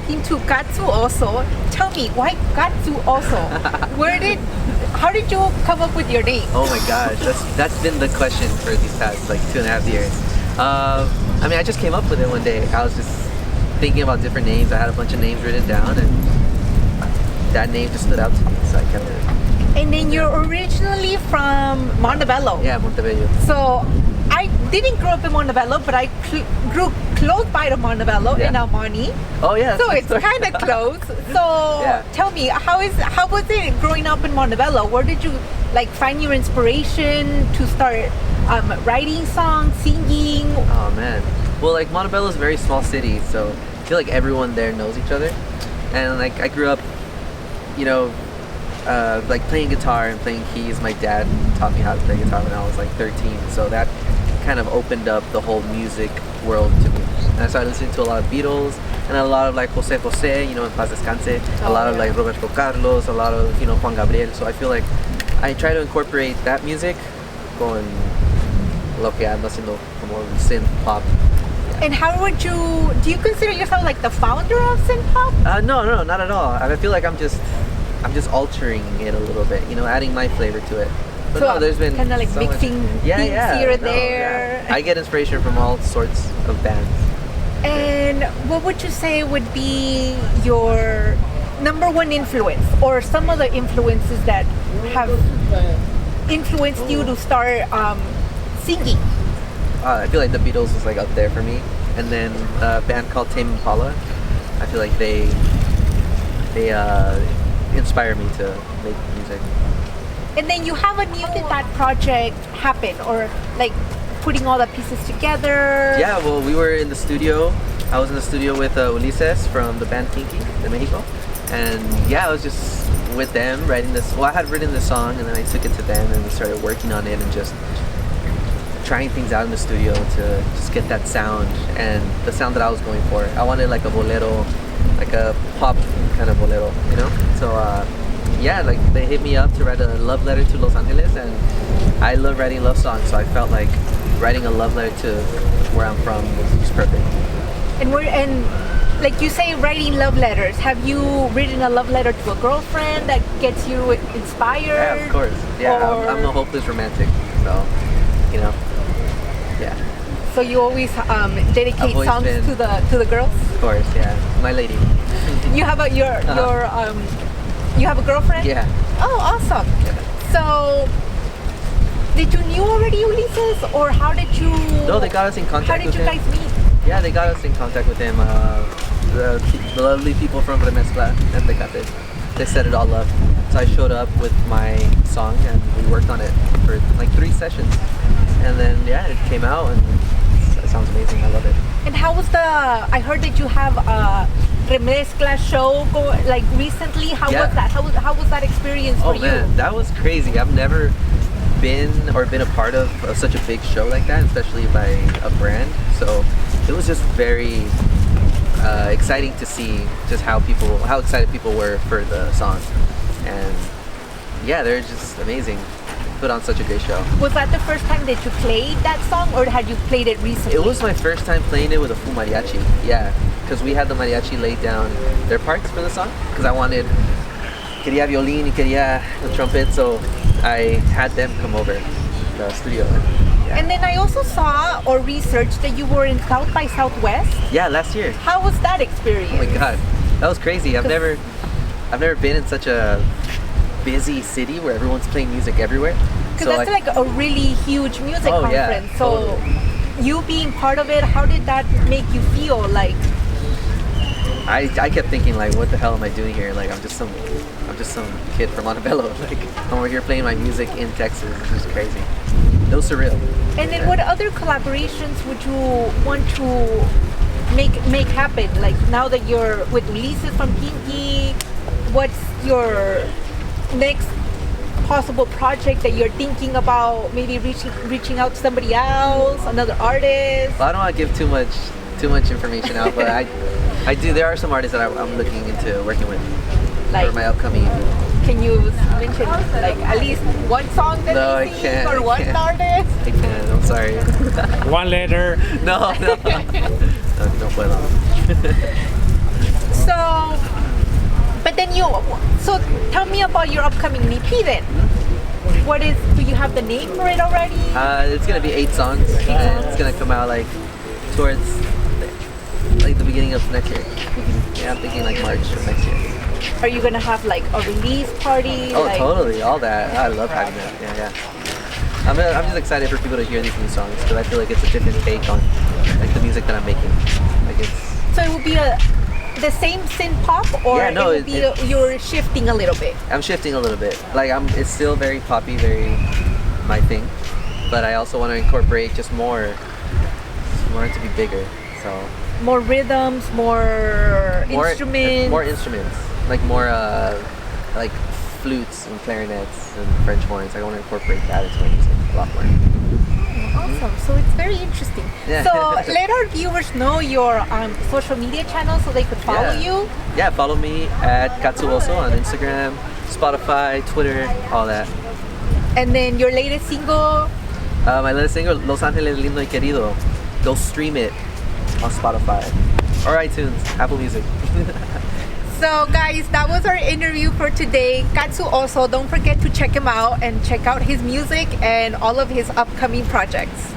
into Katzù Oso. Tell me, why Katzù Oso? How did you come up with your name? Oh my gosh, that's been the question for these past like 2.5 years. I mean, I just came up with it one day. I was just thinking about different names. I had a bunch of names written down, and that name just stood out to me, so I kept it. And then you're originally from Montebello. Yeah, Montebello. So I didn't grow up in Montebello, but I grew close by to Montebello in Almani. Oh yeah. So it's kind of close. So tell me, how was it growing up in Montebello? Where did you like find your inspiration to start writing songs, singing? Oh man. Well, like Montebello is a very small city, so I feel like everyone there knows each other. And like I grew up, you know, like playing guitar and playing keys. My dad taught me how to play guitar when I was like 13, so that kind of opened up the whole music world to me. And I started listening to a lot of Beatles and a lot of like Jose Jose, you know, En Paz Descanse, a lot of like Roberto Carlos, a lot of, you know, Juan Gabriel. So I feel like I try to incorporate that music con lo que ando haciendo como synth pop. And how would do you consider yourself like the founder of synth pop? No, not at all. I feel like I'm just altering it a little bit, you know, adding my flavor to it. But so no, there's been kind of like mixing things here and there. I get inspiration from all sorts of bands. And what would you say would be your number one influence, or some of the influences that have influenced you to start singing? I feel like the Beatles was like up there for me, and then a band called Tame Impala. I feel like they inspire me to make music. And then you have a new that project happen, or like putting all the pieces together. Yeah, well, we were in the studio. I was in the studio with Ulises from the band Kinky de Mexico, and yeah, I was just with them writing this. Well, I had written this song, and then I took it to them, and we started working on it and just trying things out in the studio to just get that sound and the sound that I was going for. I wanted like a bolero, like a pop kind of bolero, you know? So yeah, like they hit me up to write a love letter to Los Angeles, and I love writing love songs, so I felt like writing a love letter to where I'm from was perfect. And like you say, writing love letters. Have you written a love letter to a girlfriend that gets you inspired? Yeah, of course. Yeah, I'm a hopeless romantic, so you know. Yeah. So you always dedicate songs to the girls? Of course, yeah. My lady. You have you have a girlfriend? Yeah. Oh, awesome. Yeah. So did you knew already Ulises, or how did you? No, they got us in contact with him. How did you guys meet? Yeah, they got us in contact with him. The lovely people from Remezcla and Tecate. They set it all up. So I showed up with my song and we worked on it for like 3 sessions. And then yeah, it came out and it sounds amazing. I love it. And how was I heard that you have a Remezcla show like recently. How was that? How was that experience for you? Oh man, that was crazy. I've never been a part of such a big show like that, especially by a brand. So it was just very exciting to see just how excited people were for the song. And yeah, they're just amazing. Put on such a great show. Was that the first time that you played that song, or had you played it recently? It was my first time playing it with a full mariachi. Yeah, because we had the mariachi lay down their parts for the song. Because I quería violín y quería the trumpet, so I had them come over to the studio. And then I also saw or researched that you were in South by Southwest. Yeah, last year. How was that experience? Oh my god, that was crazy. I've never been in such a busy city where everyone's playing music everywhere. Because that's like a really huge music conference. Yeah, so totally. You being part of it, how did that make you feel? Like I kept thinking like, what the hell am I doing here? Like I'm just some kid from Montebello. Like I'm over here playing my music in Texas. It's just crazy. It was surreal. And then what other collaborations would you want to make happen? Like now that you're with Ulises from Kinky, what's your next possible project that you're thinking about? Maybe reaching out to somebody else, another artist? Well, I don't want to give too much information out, but I do. There are some artists that I'm looking into working with for my upcoming EP. Can you mention like at least one song that you sing, can't, or one artist? I can't. I'm sorry. One letter. No puedo. So, but then so tell me about your upcoming EP then. Do you have the name for it already? It's gonna be 8 songs. And it's gonna come out like towards like the beginning of next year. Yeah, I'm thinking like March of next year. Are you gonna have like a release party? Oh, totally, all that. I love having that. Yeah. I'm just excited for people to hear these new songs because I feel like it's a different take on like the music that I'm making. Like it's. So it will be the same synth pop, or yeah, no, you're shifting a little bit. I'm shifting a little bit. Like it's still very poppy, very my thing, but I also want to incorporate just more. Just want it to be bigger. So. More rhythms, more instruments. More instruments, like more like flutes and clarinets and French horns. I want to incorporate that into my music a lot more. Awesome. So it's very interesting. Yeah. So let our viewers know your social media channels so they could follow you. Yeah, follow me at Katzú Oso on Instagram, Spotify, Twitter, all that. And then your latest single? My latest single, Los Ángeles Lindo y Querido. Go stream it on Spotify or iTunes, Apple Music. So guys, that was our interview for today. Katzú Oso, don't forget to check him out and check out his music and all of his upcoming projects.